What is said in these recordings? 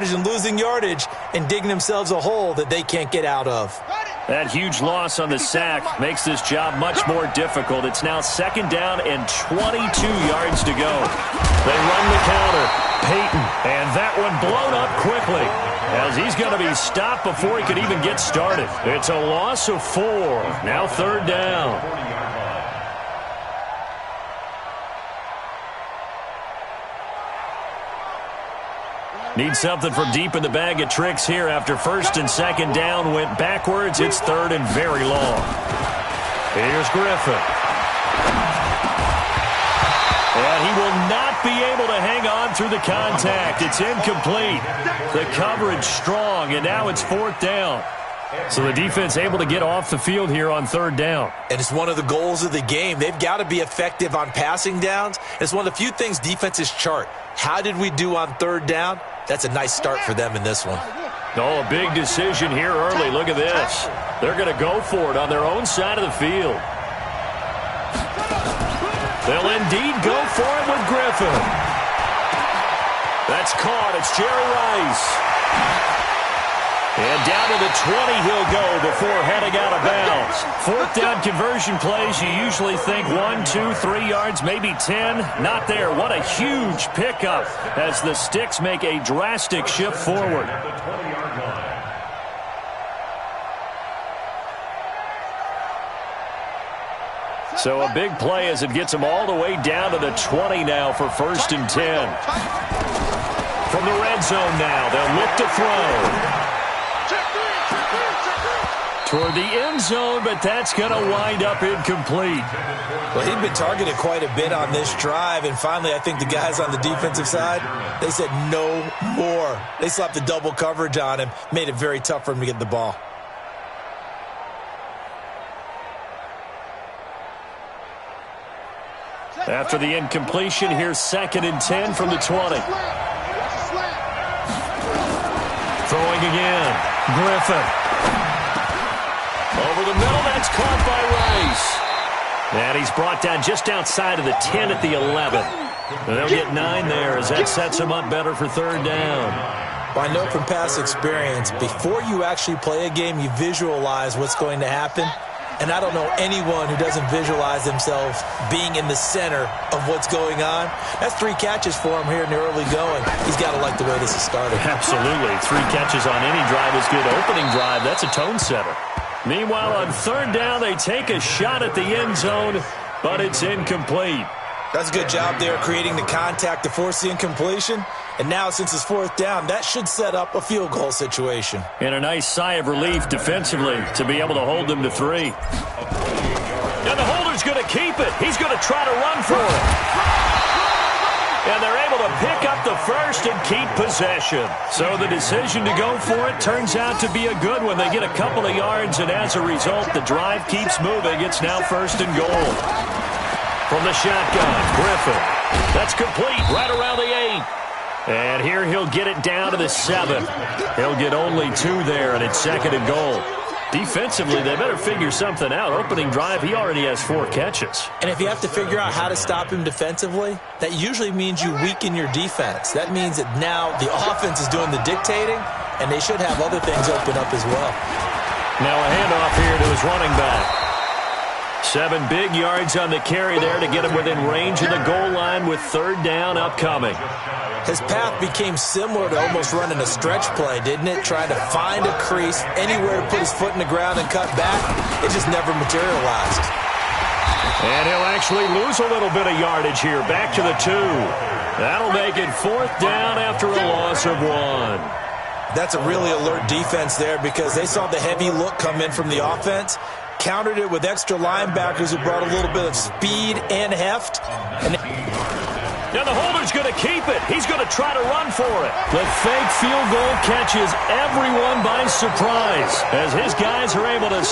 yardage and losing yardage and digging themselves a hole that they can't get out of. That huge loss on the sack makes this job much more difficult. It's now 2nd down and 22 yards to go. They run the counter. Peyton, and that one blown up quickly as he's going to be stopped before he could even get started. It's a loss of 4. Now 3rd down. Need something from deep in the bag of tricks here after 1st and 2nd down went backwards. It's 3rd and very long. Here's Griffin. And he will not be able to hang on through the contact. It's incomplete. The coverage strong, and now it's 4th down. So the defense able to get off the field here on 3rd down. And it's one of the goals of the game. They've got to be effective on passing downs. It's one of the few things defenses chart. How did we do on 3rd down? That's a nice start for them in this one. Oh, a big decision here early. Look at this. They're going to go for it on their own side of the field. They'll indeed go for it with Griffin. That's caught. It's Jerry Rice. And down to the 20 he'll go before heading out of bounds. 4th down conversion plays, you usually think 1, 2, 3 yards, maybe 10. Not there. What a huge pickup as the Sticks make a drastic shift forward. So a big play as it gets them all the way down to the 20 now for 1st and 10. From the red zone now, they'll look to throw. Toward the end zone, but that's going to wind up incomplete. Well, he'd been targeted quite a bit on this drive, and finally I think the guys on the defensive side, they said no more. They slapped the double coverage on him, made it very tough for him to get the ball. After the incompletion, here's 2nd and 10 from the 20. Throwing again. Griffin. Over the middle, that's caught by Rice. And he's brought down just outside of the 10 at the 11. They'll get 9 there as that sets him up better for 3rd down. Well, I know from past experience, before you actually play a game, you visualize what's going to happen. And I don't know anyone who doesn't visualize themselves being in the center of what's going on. That's 3 catches for him here in the early going. He's got to like the way this is started. Absolutely. 3 catches on any drive is good. Opening drive, that's a tone setter. Meanwhile, on 3rd down, they take a shot at the end zone, but it's incomplete. That's a good job there creating the contact to force the incompletion. And now, since it's 4th down, that should set up a field goal situation. And a nice sigh of relief defensively to be able to hold them to 3. And the holder's going to keep it. He's going to try to run for it. And they're able to pick up the 1st and keep possession. So the decision to go for it turns out to be a good one. They get a couple of yards, and as a result, the drive keeps moving. It's now 1st and goal. From the shotgun, Griffin. That's complete right around the 8. And here he'll get it down to the 7. He'll get only 2 there, and it's 2nd and goal. Defensively, they better figure something out. Opening drive, he already has 4 catches. And if you have to figure out how to stop him defensively, that usually means you weaken your defense. That means that now the offense is doing the dictating, and they should have other things open up as well. Now a handoff here to his running back. 7 big yards on the carry there to get him within range of the goal line with 3rd down upcoming. His path became similar to almost running a stretch play, didn't it? Trying to find a crease, anywhere to put his foot in the ground and cut back. It just never materialized. And he'll actually lose a little bit of yardage here. Back to the 2. That'll make it 4th down after a loss of 1. That's a really alert defense there because they saw the heavy look come in from the offense, countered it with extra linebackers who brought a little bit of speed and heft. Now the holder's going to keep it. He's going to try to run for it. The fake field goal catches everyone by surprise as his guys are able to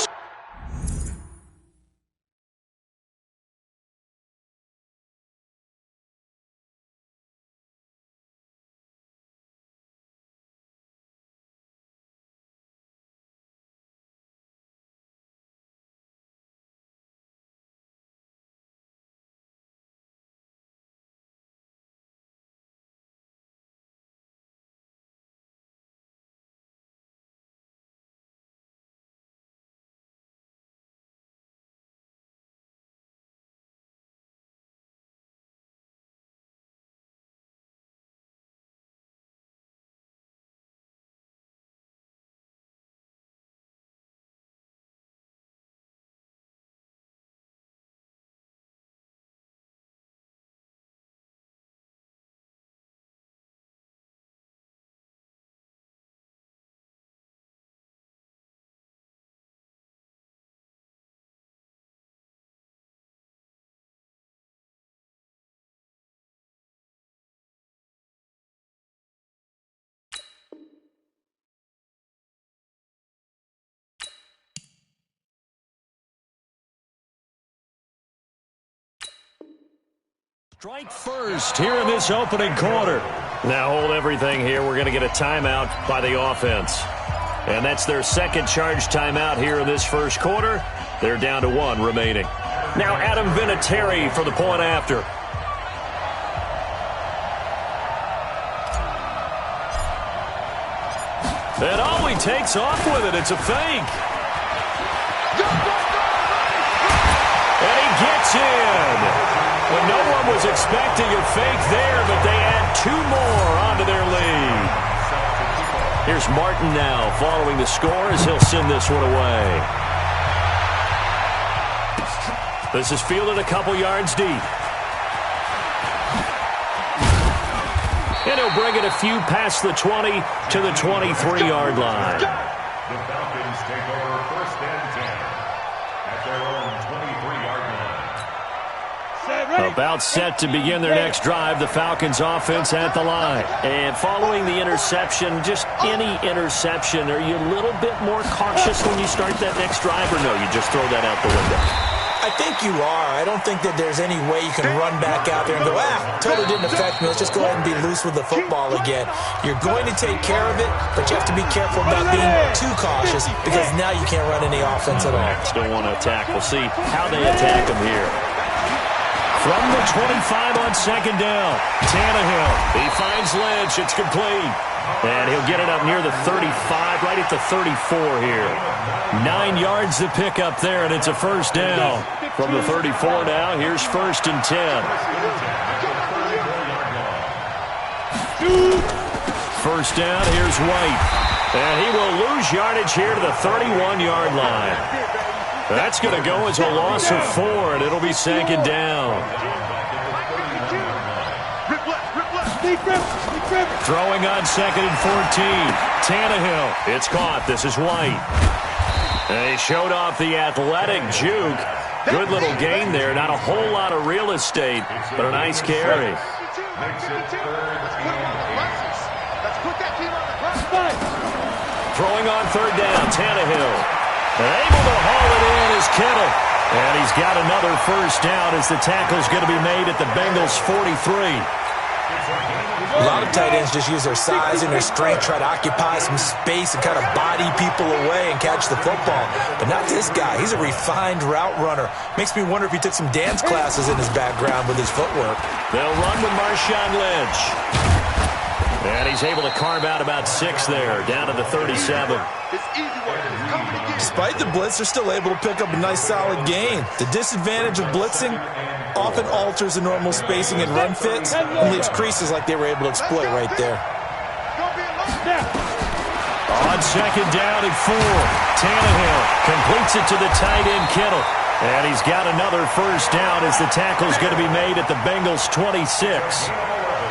Strike first here in this opening quarter. Now hold everything here. We're going to get a timeout by the offense. And that's their second charge timeout here in this first quarter. They're down to 1 remaining. Now Adam Vinatieri for the point after. And he takes off with it. It's a fake. And he gets in. Well, no one was expecting a fake there, but they add 2 more onto their lead. Here's Martin now following the score as he'll send this one away. This is fielded a couple yards deep. And he'll bring it a few past the 20 to the 23-yard line. The Falcons take over 1st and 10 at their own 23-yard line. About set to begin their next drive, the Falcons offense at the line. And following the interception, just any interception, are you a little bit more cautious when you start that next drive, or no, you just throw that out the window? I think you are. I don't think that there's any way you can run back out there and go, totally didn't affect me. Let's just go ahead and be loose with the football again. You're going to take care of it, but you have to be careful about being too cautious because now you can't run any offense at all. Still want to attack. We'll see how they attack them here. From the 25 on second down, Tannehill. He finds Lynch. It's complete. And he'll get it up near the 35, right at the 34 here. 9 yards to pick up there, and it's a first down. From the 34 now, here's 1st and 10. First down, here's White. And he will lose yardage here to the 31-yard line. That's going to go as a loss of 4, and it'll be second down. Throwing on 2nd and 14. Tannehill. It's caught. This is White. And he showed off the athletic juke. Good little gain there. Not a whole lot of real estate, but a nice carry. Throwing on 3rd down. Tannehill. Able to haul it in is Kittle. And he's got another first down as the tackle's going to be made at the Bengals' 43. A lot of tight ends just use their size and their strength, try to occupy some space and kind of body people away and catch the football. But not this guy. He's a refined route runner. Makes me wonder if he took some dance classes in his background with his footwork. They'll run with Marshawn Lynch. And he's able to carve out about 6 there, down to the 37. Despite the blitz, they're still able to pick up a nice solid gain. The disadvantage of blitzing often alters the normal spacing and run fits and leaves creases like they were able to exploit right there. On second down and 4, Tannehill completes it to the tight end Kittle. And he's got another first down as the tackle's going to be made at the Bengals' 26.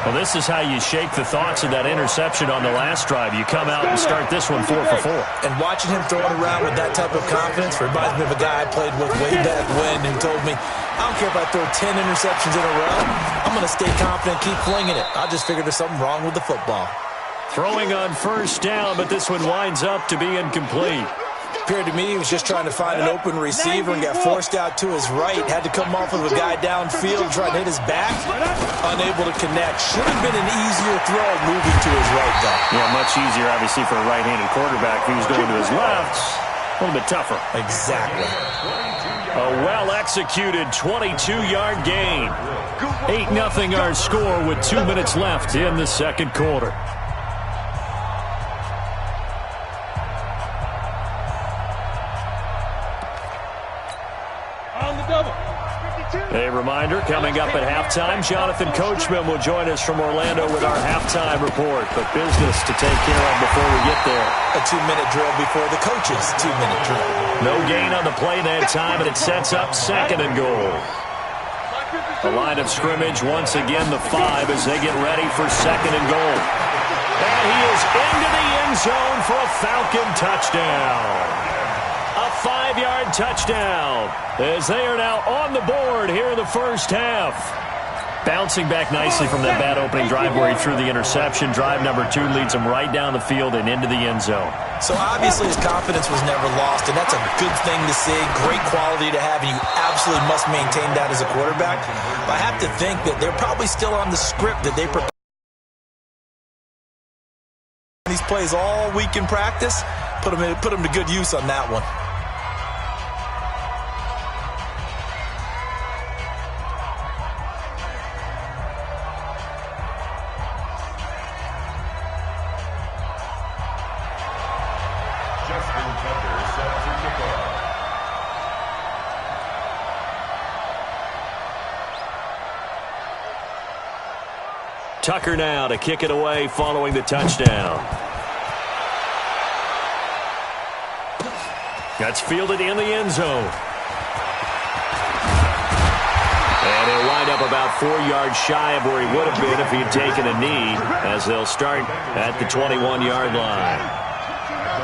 Well, this is how you shake the thoughts of that interception on the last drive. You come out and start this one 4 for 4. And watching him throw it around with that type of confidence reminds me of a guy I played with way back when and told me, I don't care if I throw 10 interceptions in a row. I'm going to stay confident, keep flinging it. I just figured there's something wrong with the football. Throwing on first down, but this one winds up to be incomplete. Appeared to me he was just trying to find an open receiver and got forced out to his right. Had to come off of a guy downfield, trying to hit his back. Unable to connect. Should have been an easier throw moving to his right, though. Yeah, much easier, obviously, for a right-handed quarterback. If he was going to his left, a little bit tougher. Exactly. A well-executed 22-yard gain. 8-0 our score with 2 minutes left in the second quarter. A reminder, coming up at halftime, Jonathan Coachman will join us from Orlando with our halftime report. But business to take care of before we get there. A 2-minute drill before the coaches' 2-minute drill. No gain on the play that time, and it sets up 2nd and goal. The line of scrimmage, once again, the 5 as they get ready for 2nd and goal. And he is into the end zone for a Falcon touchdown. A 5-yard touchdown as they are now on the board here in the first half. Bouncing back nicely from that bad opening drive where he threw the interception. Drive number 2 leads him right down the field and into the end zone. So obviously his confidence was never lost, and that's a good thing to see, great quality to have, and you absolutely must maintain that as a quarterback. But I have to think that they're probably still on the script that they prepare these plays all week in practice. Put them to good use on that one. Tucker now to kick it away following the touchdown. That's fielded in the end zone. And he'll wind up about 4 yards shy of where he would have been if he had taken a knee, as they'll start at the 21-yard line.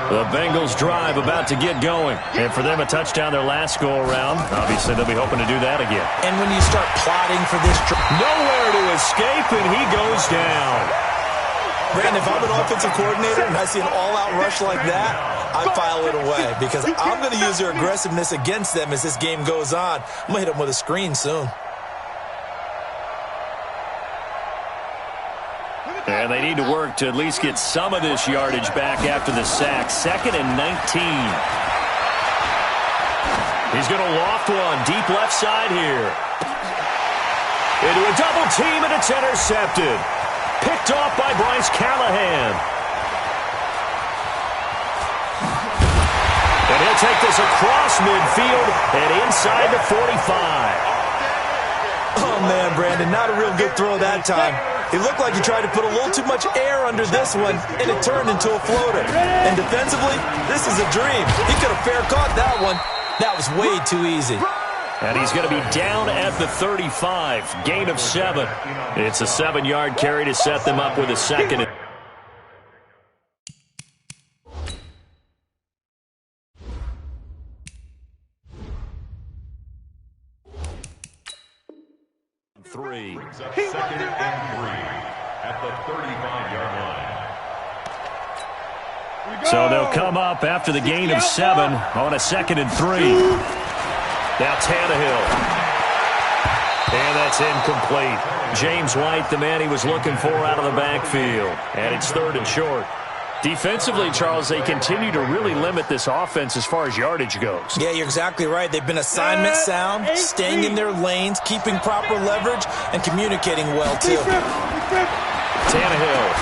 The Bengals drive about to get going. And for them, a touchdown their last go-around. Obviously, they'll be hoping to do that again. And when you start plotting for this... Nowhere to escape, and he goes down. Brandon, if I'm an offensive coordinator and I see an all-out rush like that, I file it away because I'm going to use their aggressiveness against them as this game goes on. I'm going to hit them with a screen soon. And they need to work to at least get some of this yardage back after the sack. 2nd and 19. He's going to loft one deep left side here. Into a double team, and it's intercepted. Picked off by Bryce Callahan. And he'll take this across midfield and inside the 45. Oh, man, Brandon, not a real good throw that time. It looked like he tried to put a little too much air under this one, and it turned into a floater. And defensively, this is a dream. He could have fair caught that one. That was way too easy. And he's going to be down at the 35. Gain of 7. It's a 7-yard carry to set them up with a 2nd. Three. 2nd and 3 at the 35-yard line. So they'll come up after the gain of 7 on a 2nd and 3. Now Tannehill. And that's incomplete. James White, the man he was looking for out of the backfield. And it's 3rd and short. Defensively, Charles, they continue to really limit this offense as far as yardage goes. Yeah, you're exactly right. They've been assignment sound, staying in their lanes, keeping proper leverage, and communicating well, too. Tannehill.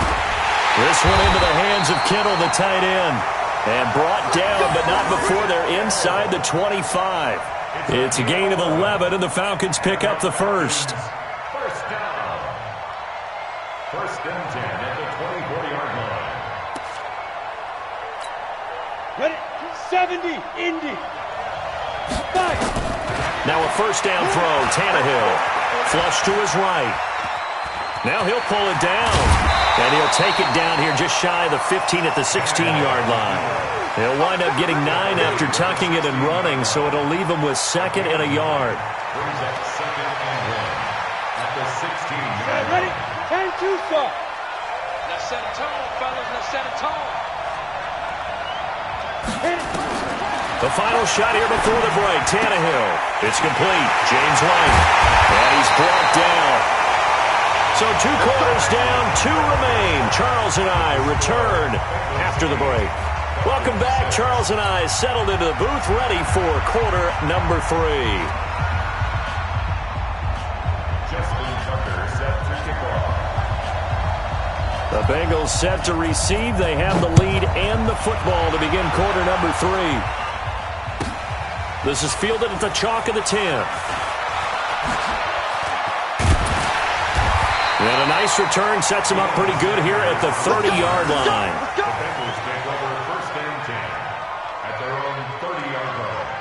This one into the hands of Kittle, the tight end. And brought down, but not before they're inside the 25. It's a gain of 11, and the Falcons pick up the first. First down. 1st and 10 at the 24-yard line. Ready? 70, Indy. Fight. Now a first down throw, Tannehill. Flush to his right. Now he'll pull it down. And he'll take it down here just shy of the 15 at the 16-yard line. He'll wind up getting 9 after tucking it and running, so it'll leave him with 2nd and a yard. Brings up 2nd and 1 at the 16-yard line. Ready? 10-2, sir. Now set a tone, fellas. Now set a tone. The final shot here before the break. Tannehill. It's complete. James White. And he's brought down. So 2 quarters down, 2 remain. Charles and I return after the break. Welcome back. Charles and I settled into the booth, ready for quarter number 3. Justin Tucker set to kick off. The Bengals set to receive. They have the lead and the football to begin quarter number 3. This is fielded at the chalk of the 10. And a nice return sets him up pretty good here at the 30-yard line. The Bengals take over 1st and 10 at their own 30-yard line.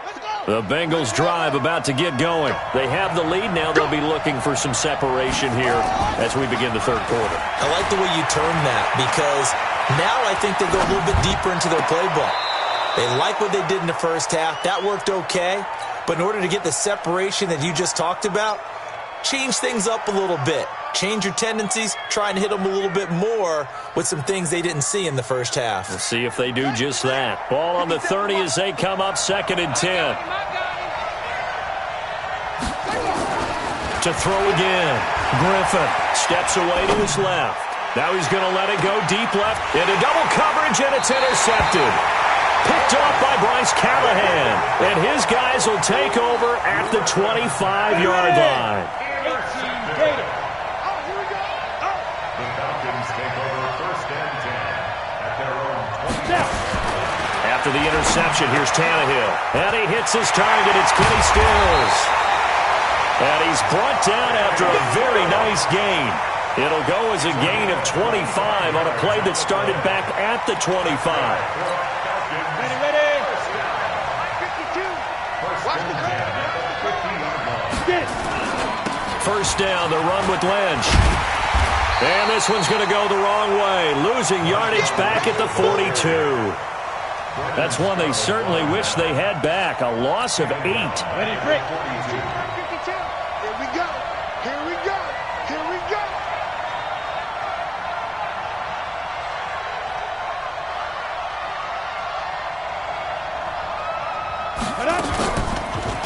Let's go. The Bengals drive about to get going. They have the lead now. They'll be looking for some separation here as we begin the third quarter. I like the way you term that because now I think they go a little bit deeper into their playbook. They like what they did in the first half. That worked okay. But in order to get the separation that you just talked about, change things up a little bit. Change your tendencies, try and hit them a little bit more with some things they didn't see in the first half. We'll see if they do just that. Ball on the 30 as they come up 2nd and 10. To throw again. Griffin steps away to his left. Now he's going to let it go deep left into double coverage, and it's intercepted. Picked off by Bryce Callahan. And his guys will take over at the 25-yard line. The Falcons take over 1st and 10 at their own 20. After the interception, here's Tannehill. And he hits his target. It's Kenny Stills. And he's brought down after a very nice gain. It'll go as a gain of 25 on a play that started back at the 25. Ready. 52. Watch the First down, the run with Lynch. And this one's going to go the wrong way, losing yardage back at the 42. That's one they certainly wish they had back, a loss of 8. Ready, break. 52. Here we go. Here we go. Here we go.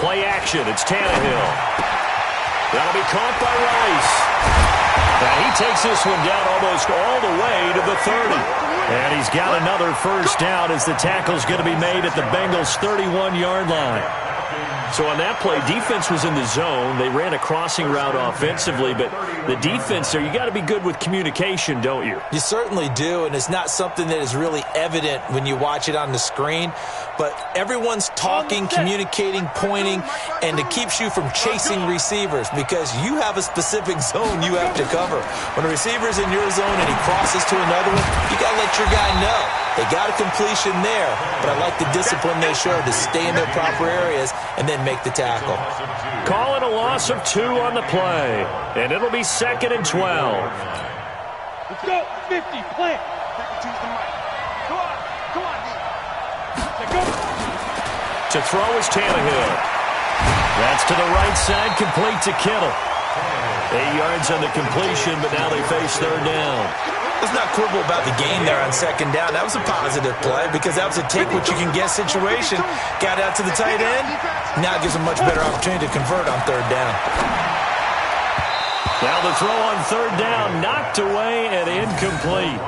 Play action, it's Tannehill. That'll be caught by Rice. And he takes this one down almost all the way to the 30. And he's got another first down as the tackle's going to be made at the Bengals' 31-yard line. So on that play, defense was in the zone. They ran a crossing route offensively, but the defense there, you got to be good with communication, don't you? You certainly do, and it's not something that is really evident when you watch it on the screen. But everyone's talking, communicating, pointing, and it keeps you from chasing receivers because you have a specific zone you have to cover. When a receiver's in your zone and he crosses to another one, you got to let your guy know. They got a completion there, but I like the discipline they showed to stay in their proper areas and then make the tackle. Call it a loss of 2 on the play, and it'll be 2nd and 12. Let's go. 50. Plant. Come on. Come on, D. Go. To throw is Tannehill. That's to the right side, complete to Kittle. 8 yards on the completion, but now they face 3rd down. Let's not quibble about the gain there on 2nd down. That was a positive play because that was a take-what-you-can-get situation. Got out to the tight end. Now it gives them much better opportunity to convert on 3rd down. Now the throw on 3rd down, knocked away and incomplete.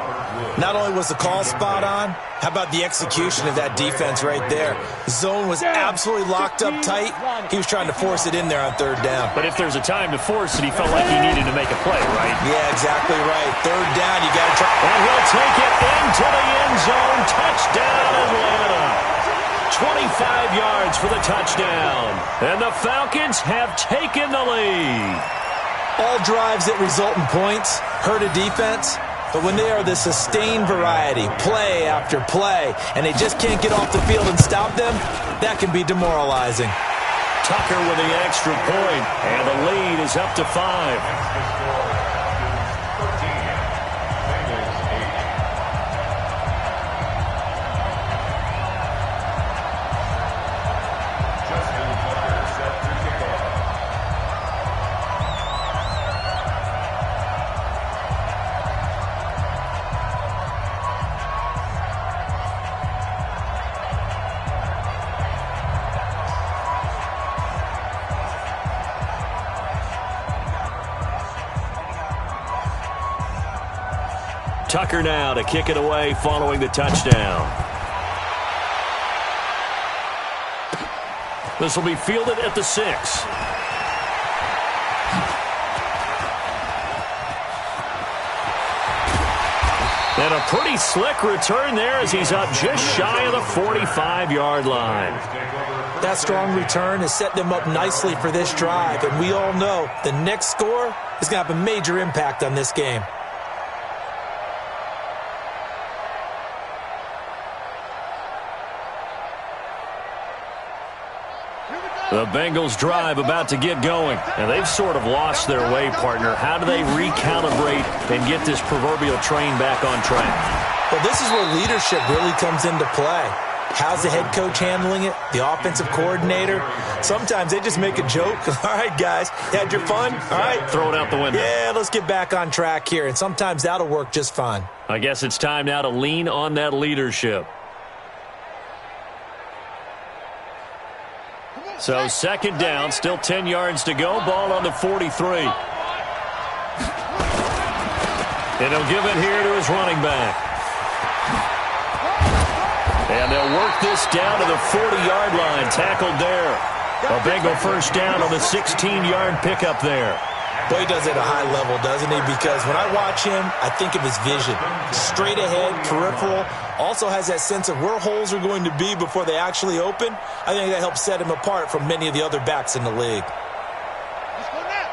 Not only was the call spot on, how about the execution of that defense right there? Zone was absolutely locked up tight. He was trying to force it in there on 3rd down. But if there's a time to force it, he felt like he needed to make a play, right? Yeah, exactly right. 3rd down, you got to try. And he'll take it into the end zone. Touchdown, Atlanta. 25 yards for the touchdown. And the Falcons have taken the lead. All drives that result in points hurt a defense. But when they are the sustained variety, play after play, and they just can't get off the field and stop them, that can be demoralizing. Tucker with the extra point, and the lead is up to 5. Tucker now to kick it away following the touchdown. This will be fielded at the 6. And a pretty slick return there as he's up just shy of the 45-yard line. That strong return has set them up nicely for this drive, and we all know the next score is going to have a major impact on this game. The Bengals drive about to get going. And they've sort of lost their way, partner. How do they recalibrate and get this proverbial train back on track? Well, this is where leadership really comes into play. How's the head coach handling it? The offensive coordinator? Sometimes they just make a joke. All right, guys, had your fun? All right. Throw it out the window. Yeah, let's get back on track here. And sometimes that'll work just fine. I guess it's time now to lean on that leadership. So second down, still 10 yards to go. Ball on the 43. And he'll give it here to his running back. And they'll work this down to the 40-yard line. Tackled there. A Bengal first down on the 16-yard pickup there. Boy, he does it at a high level, doesn't he? Because when I watch him, I think of his vision. Straight ahead, peripheral. Also has that sense of where holes are going to be before they actually open. I think that helps set him apart from many of the other backs in the league. Let's go now.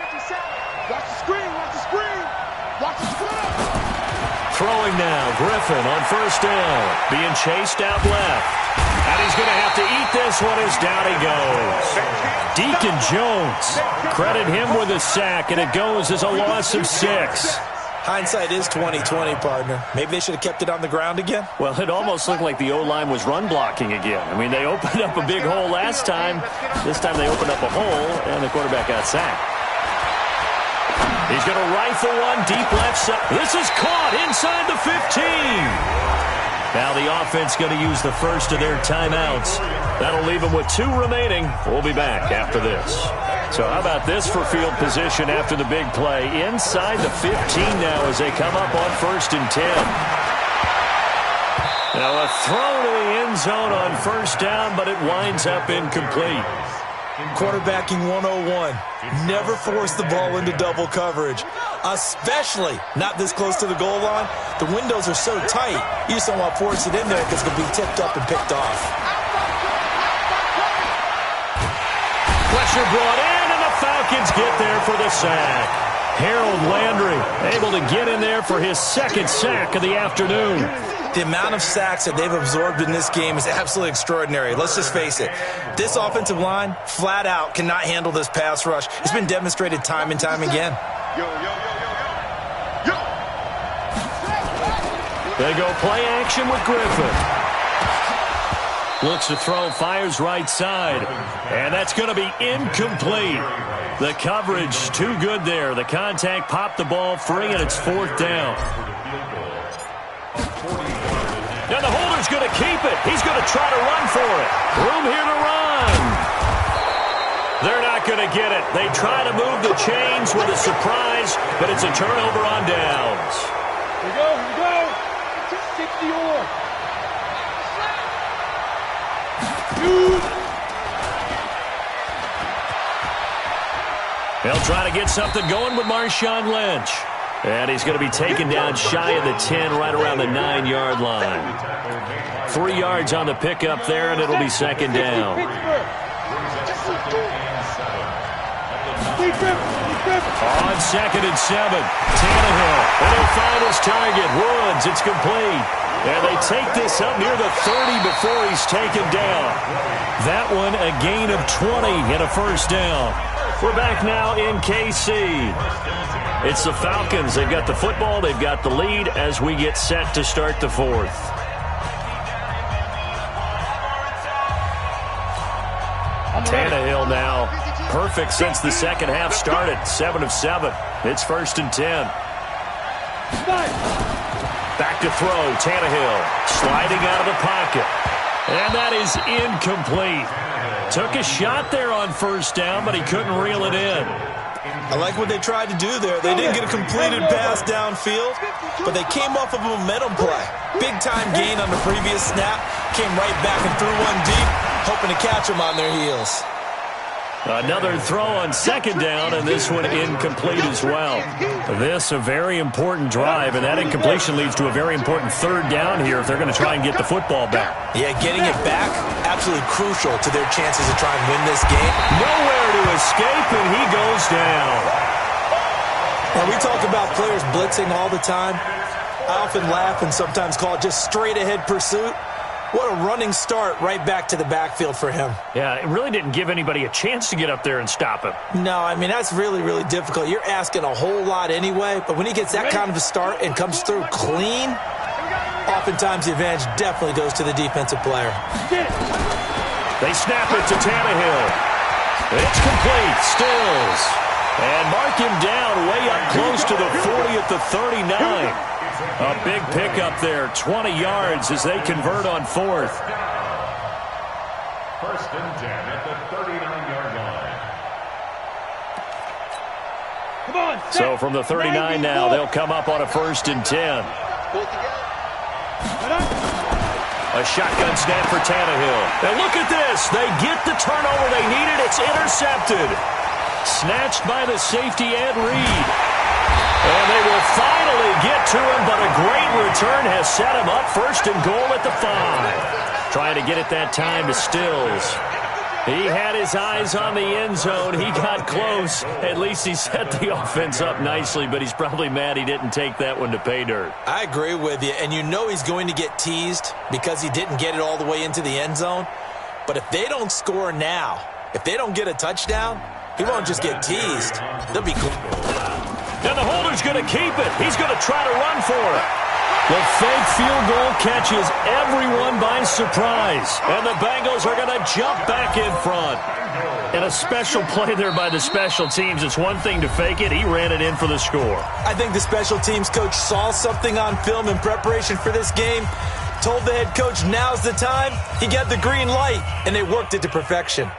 57. Watch the screen. Watch the screen. Watch the screen. Throwing now, Griffin on first down. Being chased out left. And he's going to have to eat this one as down he goes. Deacon Jones, credit him with a sack, and it goes as a loss of 6. Hindsight is 20/20, partner. Maybe they should have kept it on the ground again. Well, it almost looked like the O-line was run blocking again. I mean, they opened up a big hole last time. This time they opened up a hole, and the quarterback got sacked. He's going to rifle one deep left side. This is caught inside the 15. Now the offense going to use the first of their timeouts. That'll leave them with 2 remaining. We'll be back after this. So how about this for field position after the big play? Inside the 15 now as they come up on 1st and 10. Now a throw to the end zone on first down, but it winds up incomplete. Quarterbacking 101. Never force the ball into double coverage, especially not this close to the goal line. The windows are so tight, you just don't want to force it in there because it'll be tipped up and picked off. Pressure brought in, and the Falcons get there for the sack. Harold Landry able to get in there for his 2nd sack of the afternoon. The amount of sacks that they've absorbed in this game is absolutely extraordinary. Let's just face it. This offensive line, flat out, cannot handle this pass rush. It's been demonstrated time and time again. They go play action with Griffin. Looks to throw, fires right side. And that's going to be incomplete. The coverage too good there. The contact popped the ball free, and it's 4th down. Now the holder's going to keep it. He's going to try to run for it. Room here to run. They're not going to get it. They try to move the chains with a surprise, but it's a turnover on downs. Here we go, here we go. 60-or. They'll try to get something going with Marshawn Lynch. And he's going to be taken down shy of the 10, right around the 9-yard line. 3 yards on the pickup there, and it'll be 2nd down. On 2nd and 7, Tannehill, and he'll find his target, Woods. It's complete. And they take this up near the 30 before he's taken down. That one a gain of 20 and a first down. We're back now in KC. It's the Falcons. They've got the football. They've got the lead as we get set to start the 4th. Tannehill now perfect since the second half started. 7 of 7. It's 1st and 10. Back to throw. Tannehill sliding out of the pocket. And that is incomplete. Took a shot there on first down, but he couldn't reel it in. I like what they tried to do there. They didn't get a completed pass downfield, but they came off of a momentum play. Big-time gain on the previous snap. Came right back and threw one deep, hoping to catch them on their heels. Another throw on 2nd down, and this one incomplete as well. This a very important drive, and that incompletion leads to a very important 3rd down here if they're going to try and get the football back. Yeah, getting it back, absolutely crucial to their chances to try and win this game. Nowhere to escape, and he goes down. Now, we talk about players blitzing all the time. I often laugh and sometimes call it just straight-ahead pursuit. What a running start right back to the backfield for him. Yeah, it really didn't give anybody a chance to get up there and stop him. No, I mean, that's really, really difficult. You're asking a whole lot anyway, but when he gets that kind of a start and comes through clean, oftentimes the advantage definitely goes to the defensive player. They snap it to Tannehill. It's complete. Stills. And mark him down way up close to the 40 at the 39. A big pickup there, 20 yards as they convert on fourth. First and 10 at the 39-yard line. Come on, So from the 39 now, they'll come up on a first and 10. A shotgun snap for Tannehill. And look at this. They get the turnover they needed. It's intercepted. Snatched by the safety, Ed Reed. And they will finally get to him, but a great return has set him up first and goal at the 5. Trying to get it that time to Stills. He had his eyes on the end zone. He got close. At least he set the offense up nicely, but he's probably mad he didn't take that one to pay dirt. I agree with you, and you know he's going to get teased because he didn't get it all the way into the end zone. But if they don't score now, if they don't get a touchdown, he won't just get teased. They'll be cool. And the holder's going to keep it. He's going to try to run for it. The fake field goal catches everyone by surprise. And the Bengals are going to jump back in front. And a special play there by the special teams. It's one thing to fake it. He ran it in for the score. I think the special teams coach saw something on film in preparation for this game, told the head coach now's the time. He got the green light, and they worked it to perfection.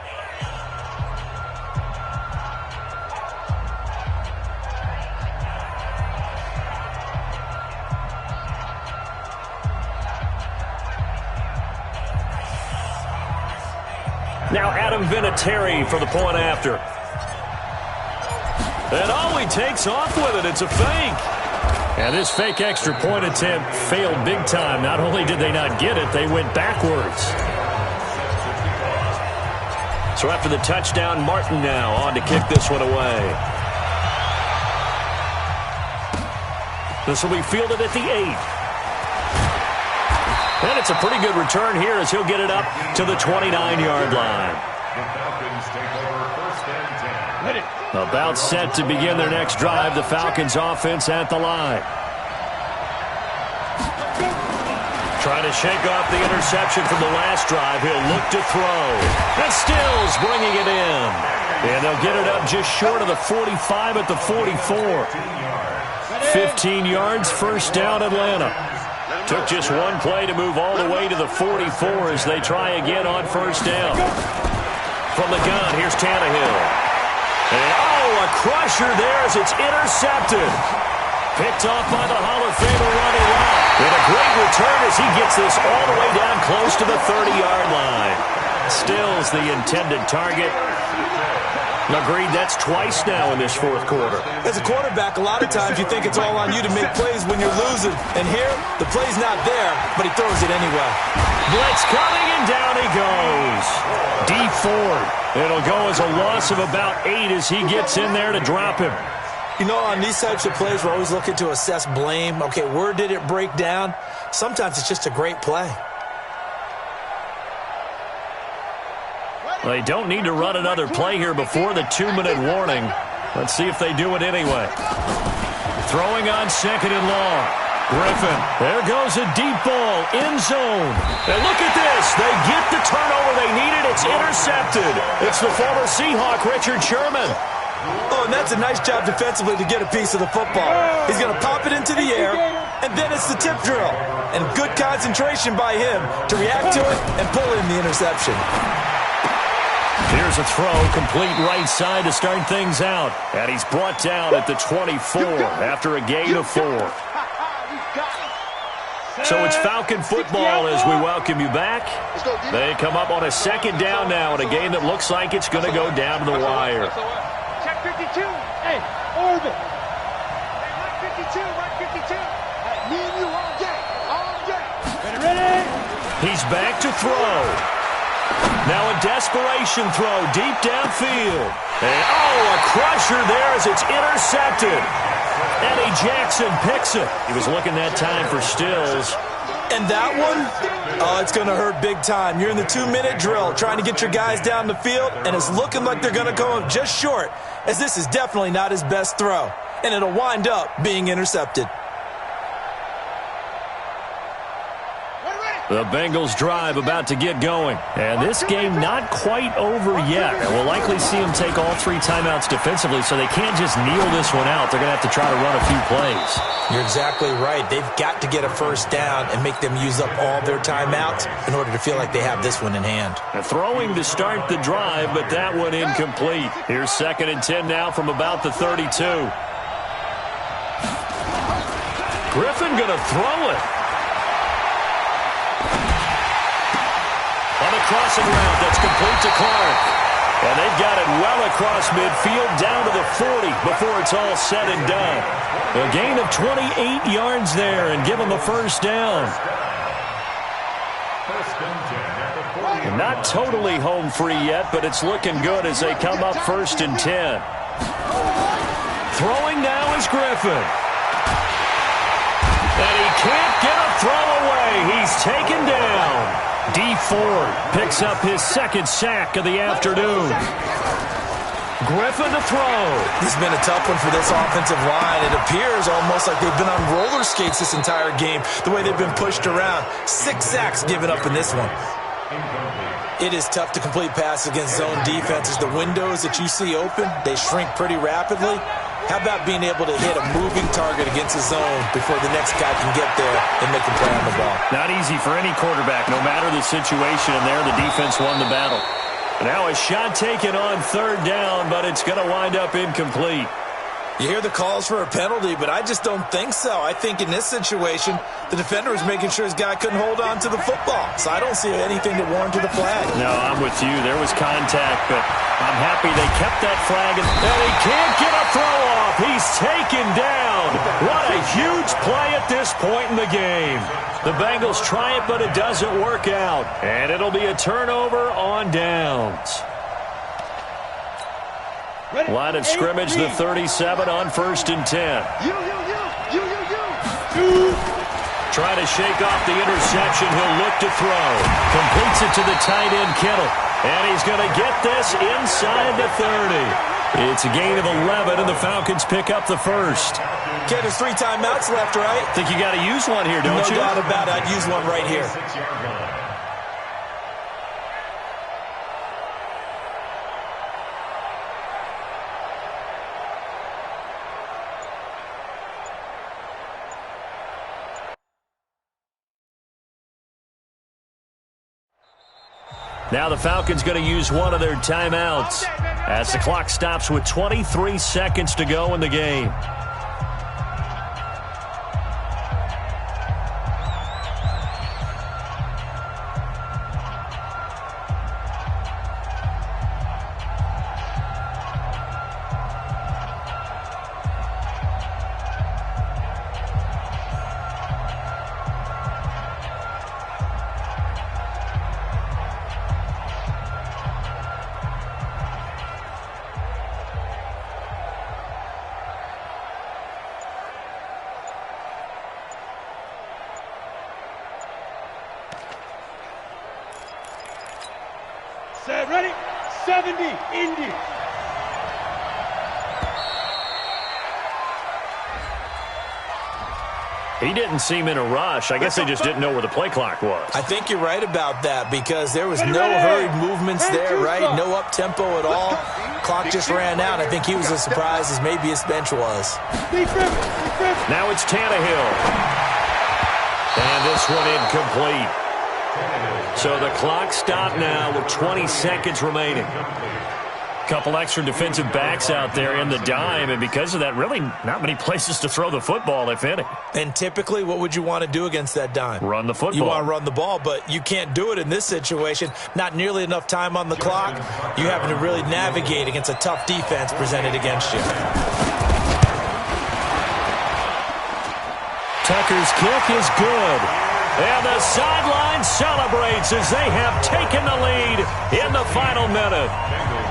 Now Adam Vinatieri for the point after. And all he takes off with it, it's a fake. And this fake extra point attempt failed big time. Not only did they not get it, they went backwards. So after the touchdown, Martin now on to kick this one away. This will be fielded at the 8. And it's a pretty good return here as he'll get it up to the 29-yard line. The Falcons take over first and 10. About set to begin their next drive, the Falcons offense at the line. Trying to shake off the interception from the last drive. He'll look to throw. And Stills bringing it in. And they'll get it up just short of the 45 at the 44. 15 yards, first down Atlanta. Took just one play to move all the way to the 44 as they try again on first down. From the gun, here's Tannehill. And a crusher there as it's intercepted. Picked off by the Hall of Famer Ronnie Lott. And a great return as he gets this all the way down close to the 30-yard line. Stills the intended target. Agreed, that's twice now in this fourth quarter. As a quarterback, a lot of times you think it's all on you to make plays when you're losing. And here, the play's not there, but he throws it anyway. Blitz coming, and down he goes. Dee Ford. It'll go as a loss of about 8 as he gets in there to drop him. You know, on these types of plays, we're always looking to assess blame. Okay, where did it break down? Sometimes it's just a great play. They don't need to run another play here before the 2-minute warning. Let's see if they do it anyway. Throwing on second and long. Griffin. There goes a deep ball. End zone. And look at this. They get the turnover they needed. It's intercepted. It's the former Seahawk, Richard Sherman. Oh, and that's a nice job defensively to get a piece of the football. He's going to pop it into the air, and then it's the tip drill. And good concentration by him to react to it and pull in the interception. Here's a throw, complete right side to start things out. And he's brought down at the 24 after a gain of 4. So it's Falcon football as we welcome you back. They come up on a second down now in a game that looks like it's going to go down to the wire. Check 52. Hey, orbit. Hey, 152. Me and you all day. All day. Ready? He's back to throw. Now a desperation throw deep downfield. And a crusher there as it's intercepted. Eddie Jackson picks it. He was looking that time for Stills. And that one, oh, it's going to hurt big time. You're in the 2-minute drill trying to get your guys down the field, and it's looking like they're going to come up just short, as this is definitely not his best throw, and it'll wind up being intercepted. The Bengals drive about to get going. And this game not quite over yet. And we'll likely see them take all 3 timeouts defensively, so they can't just kneel this one out. They're going to have to try to run a few plays. You're exactly right. They've got to get a first down and make them use up all their timeouts in order to feel like they have this one in hand. And throwing to start the drive, but that one incomplete. Here's 2nd and 10 now from about the 32. Griffin going to throw it. On a crossing route that's complete to Clark. And they've got it well across midfield down to the 40 before it's all said and done. A gain of 28 yards there and give them a first down. And not totally home free yet, but it's looking good as they come up 1st and 10. Throwing now is Griffin. And he can't get a throw away. He's taken down. D. Ford picks up his 2nd sack of the afternoon. Griffin to throw. This has been a tough one for this offensive line. It appears almost like they've been on roller skates this entire game, the way they've been pushed around. 6 sacks given up in this one. It is tough to complete passes against zone defenses. The windows that you see open, they shrink pretty rapidly. How about being able to hit a moving target against a zone before the next guy can get there and make a play on the ball? Not easy for any quarterback, no matter the situation, and there the defense won the battle. Now a shot taken on 3rd down, but it's going to wind up incomplete. You hear the calls for a penalty, but I just don't think so. I think in this situation, the defender was making sure his guy couldn't hold on to the football. So I don't see anything to warrant the flag. No, I'm with you. There was contact, but I'm happy they kept that flag. And he can't get a throw off. He's taken down. What a huge play at this point in the game. The Bengals try it, but it doesn't work out. And it'll be a turnover on downs. Line of scrimmage, the 37 on 1st and 10. Trying to shake off the interception. He'll look to throw. Completes it to the tight end, Kittle. And he's going to get this inside the 30. It's a gain of 11, and the Falcons pick up the first. Okay, there's 3 timeouts left, right? Think you got to use one here, don't you? No doubt about it. I'd use one right here. Now the Falcons going to use one of their timeouts as the clock stops with 23 seconds to go in the game. Set, ready? 70, Indy. He didn't seem in a rush. I guess they just didn't know where the play clock was. I think you're right about that because there was no hurried movements there, right? No up-tempo at all. Clock just ran out. I think he was as surprised as maybe his bench was. Now it's Tannehill. And this one incomplete. So the clock stopped now with 20 seconds remaining. Couple extra defensive backs out there in the dime, and because of that, really not many places to throw the football, if any. And typically, what would you want to do against that dime? Run the football. You want to run the ball, but you can't do it in this situation. Not nearly enough time on the clock. You having to really navigate against a tough defense presented against you. Tucker's kick is good. And the sideline celebrates as they have taken the lead in the final minute.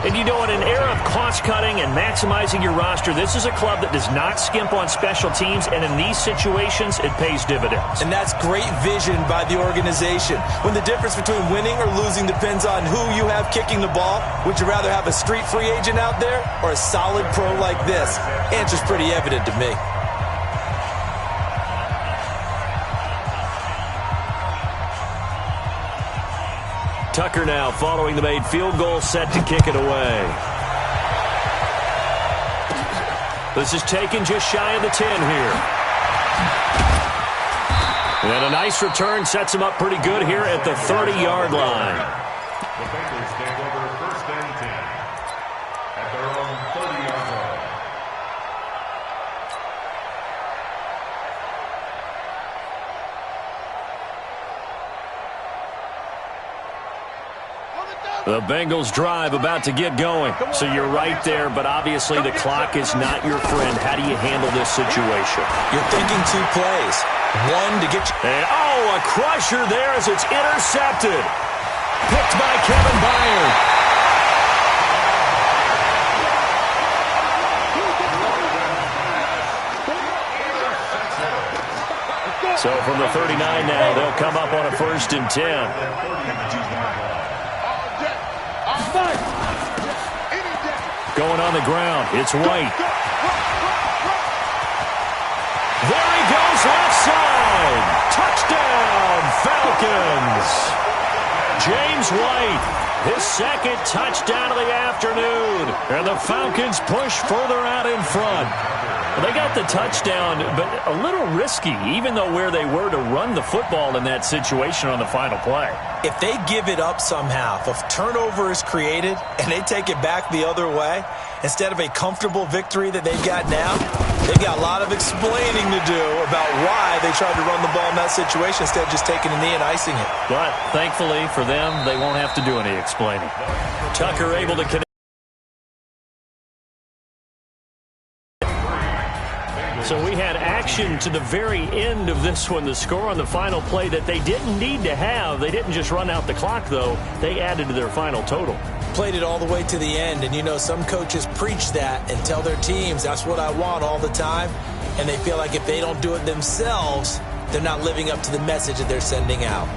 And you know, in an era of cost-cutting and maximizing your roster, this is a club that does not skimp on special teams, and in these situations, it pays dividends. And that's great vision by the organization. When the difference between winning or losing depends on who you have kicking the ball, would you rather have a street free agent out there or a solid pro like this? Answer's pretty evident to me. Tucker now following the made field goal, set to kick it away. This is taken just shy of the 10 here. And a nice return sets him up pretty good here at the 30-yard line. The Bengals take over first and 10 at their own 30-yard line. The Bengals drive about to get going. So you're right there, but obviously the clock is not your friend. How do you handle this situation? You're thinking 2 plays. One to get you. And, oh, a crusher there as it's intercepted. Picked by Kevin Byard. So from the 39 now, they'll come up on a 1st and 10. Going on the ground, it's White. There he goes, left side. Touchdown, Falcons. James White, his second touchdown of the afternoon. And the Falcons push further out in front. Well, they got the touchdown, but a little risky, even though where they were to run the football in that situation on the final play. If they give it up somehow, if a turnover is created and they take it back the other way, instead of a comfortable victory that they've got now, they've got a lot of explaining to do about why they tried to run the ball in that situation instead of just taking a knee and icing it. But thankfully for them, they won't have to do any explaining. Tucker able to connect. So we had action to the very end of this one. The score on the final play that they didn't need to have. They didn't just run out the clock, though. They added to their final total. Played it all the way to the end, and you know some coaches preach that and tell their teams that's what I want all the time, and they feel like if they don't do it themselves, they're not living up to the message that they're sending out.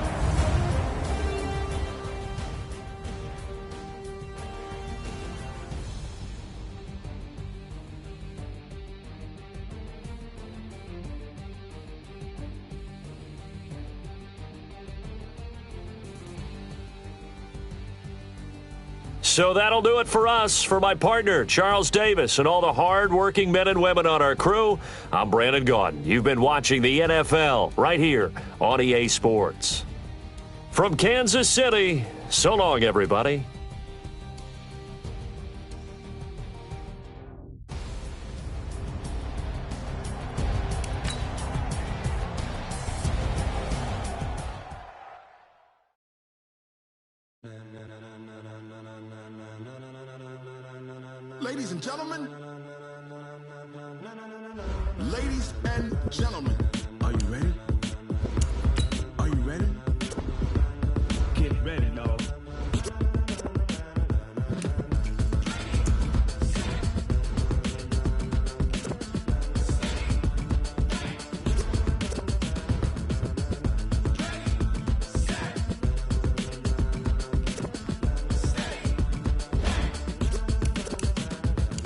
So that'll do it for us. For my partner, Charles Davis, and all the hard-working men and women on our crew, I'm Brandon Gaudin. You've been watching the NFL right here on EA Sports. From Kansas City, so long, everybody. Ladies and gentlemen, are you ready? Are you ready? Get ready, dog.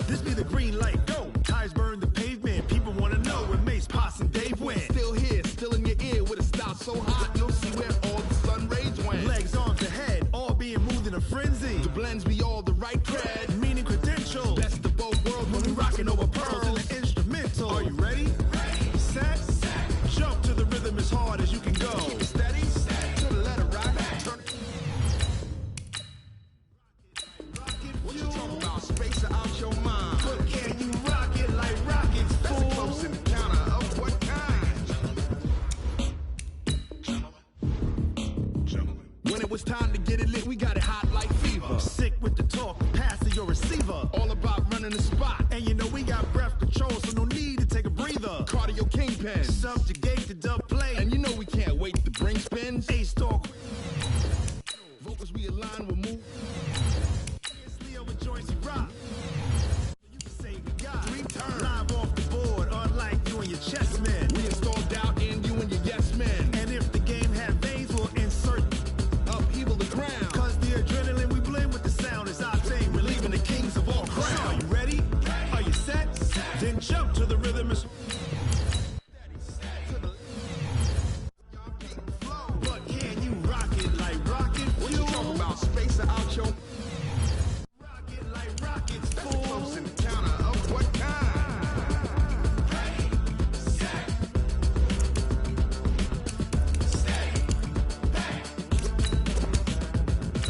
This be the green light, go. Tires burn the pavement. People want to know where Mace, Posse, and Dave went. Still here, still in your ear with a style so hot, you'll see where all the sun rays went. Legs, arms, and head, all being moved in a frenzy. The blends be all the right cred, meaning credentials. Best of both worlds when we rocking over pearls in the instrumental. Are you ready? Set, jump to the rhythm as hard as you can go. Steady, to the letter rock. What you talking about? Space out your mind. But can you rock it like rockets? That's a close encounter of what kind? When it was time to get it lit, we got it hot like fever. Sick with the talk, pass to your receiver. All about running the spot. And you know we got breath control, so no need to take a breather. Cardio kingpin, subjugate the dub play. And you know we can't wait to bring move. It's Leo with joints you rock. You can say we got 3 turns live off the board, unlike you and your chess men. We install doubt in you and your yes men. And if the game had veins, we'll insert upheaval the ground. Cause the adrenaline we blend with the sound is our thing, relieving the kings of all crowns. Are you ready? Are you set? Then jump to the rhythm. But can you rock it like rocket? What you talking about? Space out your rock it like rockets, fool. Close encounter of what kind? Ready, set, steady, back.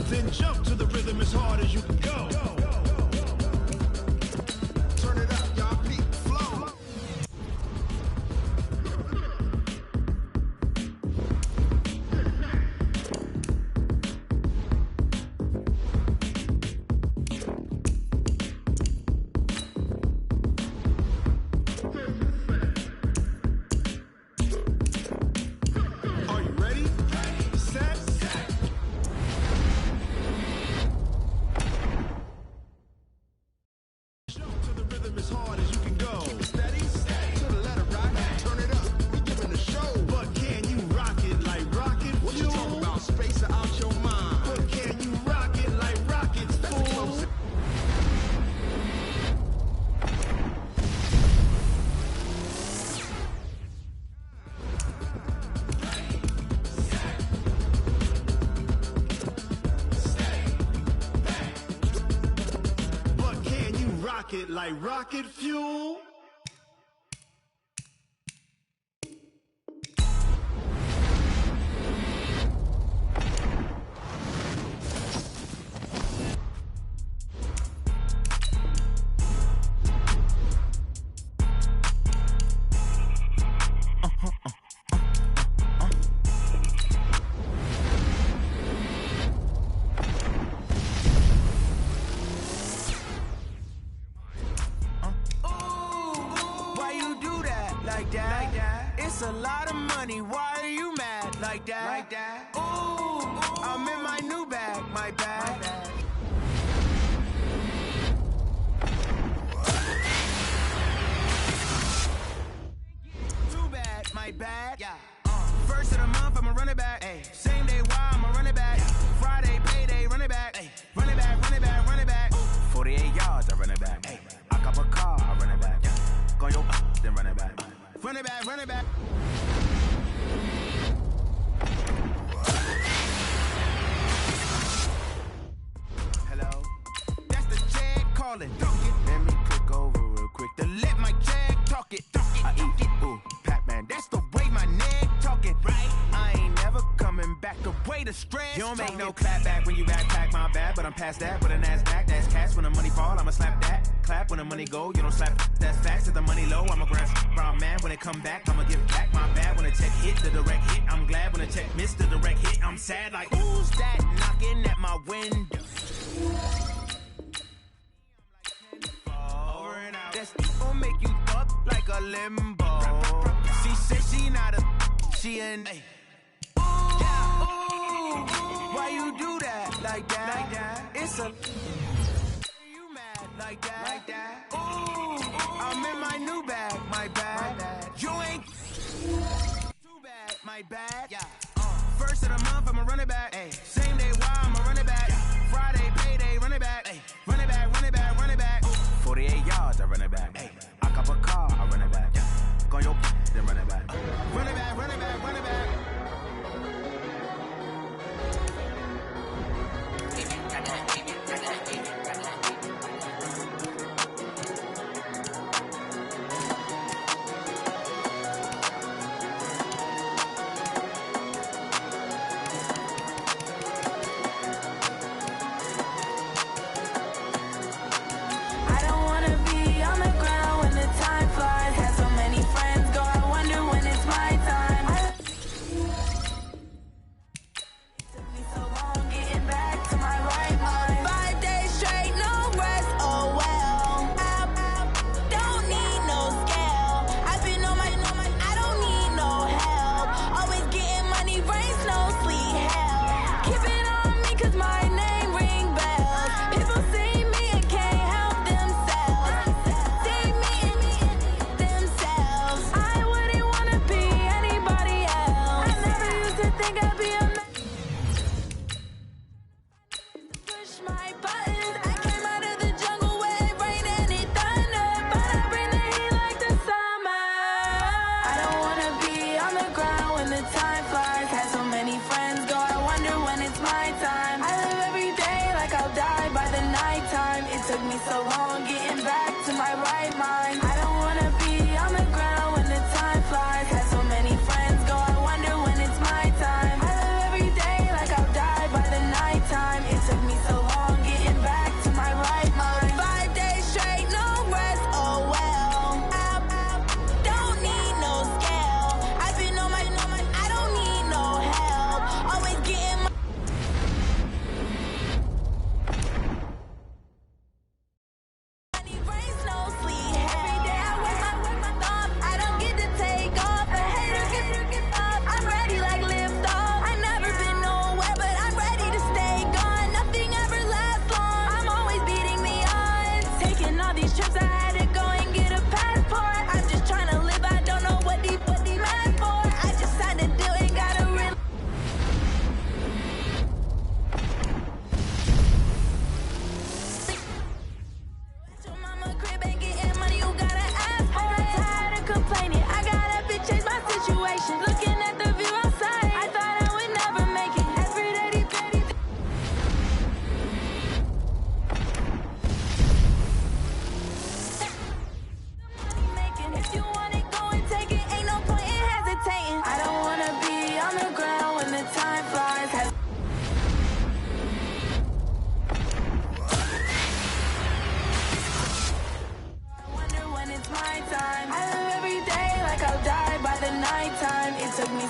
Then jump to the rhythm as hard as you can go. Turn it up, y'all. Peak flow. Are you ready? Set. Jump to the rhythm as hard as you can go. Steady, to the letter right. Turn it up. We giving a show. But can you rock it like rocket? What you talking about? Space out your mind. But can you rock it like rockets, fool? But can you rock it like rocket fuel? Why you do that like that? It's a lot of money. Why are you mad like that? Ooh, I'm in my new bag, my bag. Too bad, my bad. Yeah. First of the month, I'ma run it back. Ay. Same day, why I'ma run it back. Friday, payday, run it back. Ay. Run it back, run it back, run it back. 48 yards, I run it back. Ay. I cop a car, I run it back. Go your then run it back. Run it back, run it back. Hello? That's the Jag calling. Let me click over real quick to let my Jag talk it. I eat it, ooh, Pac-Man. That's the way my neck talking. Right? I ain't never coming back. The way the stress. You don't make no clap back when you backpack, my bad. But I'm past that. With a NASDAQ, that's cash. When the money fall, I'ma slap that. Clap when the money go, you don't slap. That's facts. If the money low, I'ma grab brown man. When it come back, I'ma give back my bad. When the check hit, the direct hit. I'm glad when the check missed the direct hit. I'm sad like, who's that knocking at my window? That's gon' make you up like a limbo. She said she not a, she an. Ooh, why you do that like that? It's a. You mad like that? Ooh, I'm in my new bag, my bad. You ain't too bad, my bad. Yeah. First of the month, I'ma run it back. Ay. Same day, why I'ma run it back. Friday, payday, run it back. Ay. Run it back, run it back, run it back. 48 yards, I run it back. Ay. I cop a car, I run it back. Go your then run it back. Run it back, run it back, run it back. On the ground when the time flies, had so many friends go, I wonder when it's my time.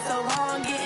so long, yeah.